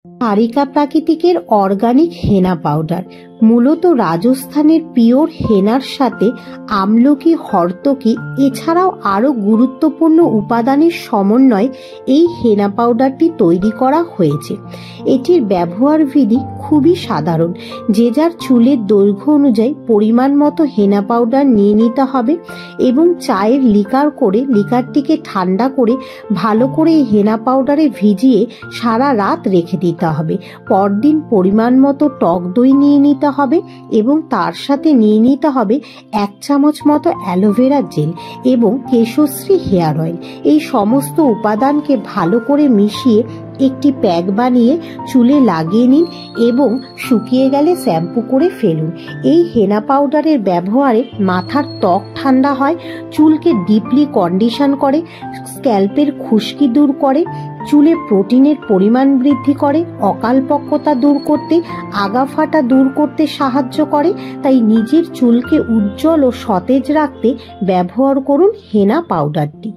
হারিকা প্রাকৃতিকের organic হেনা powder মূলত রাজস্থানের pure হেনার সাথে আমলকি, হর্তকি এছাড়াও আরও গুরুত্বপূর্ণ উপাদানের সমন্বয়ে এই হেনা পাউডারটি তৈরি করা হয়েছে। এটির ব্যবহার বিধি খুবই সাধারণ। যে যার চুলের দৈর্ঘ্য অনুযায়ী পরিমাণ মতো হেনা পাউডার নিয়ে নিতে হবে এবং চায়ের লিকার করে লিকারটিকে ঠান্ডা করে ভালো করে এই হেনা পাউডারে ভিজিয়ে সারা রাত রেখে দিতে হবে। পরদিন পরিমাণ মতো টক দই নিয়ে নিতে হবে এবং তার সাথে নিয়ে নিতে হবে 1 চামচ মতো অ্যালোভেরা জেল এবং কেশশ্রী হেয়ার অয়েল। এই সমস্ত উপাদানকে ভালো করে মিশিয়ে একটি প্যাক বানিয়ে চুলে লাগিয়ে নিন এবং শুকিয়ে গেলে শ্যাম্পু করে ফেলুন। এই হেনা পাউডারের ব্যবহারে মাথার ত্বক ঠান্ডা হয়, চুলকে ডিপলি কন্ডিশন করে, স্ক্যাল্পের খুশকি দূর করে, চুলে প্রোটিনের পরিমাণ বৃদ্ধি করে, অকালপক্কতা দূর করতে, আগা ফাটা দূর করতে সাহায্য করে। তাই নিজের চুলকে উজ্জ্বল ও সতেজ রাখতে ব্যবহার করুন হেনা পাউডারটি।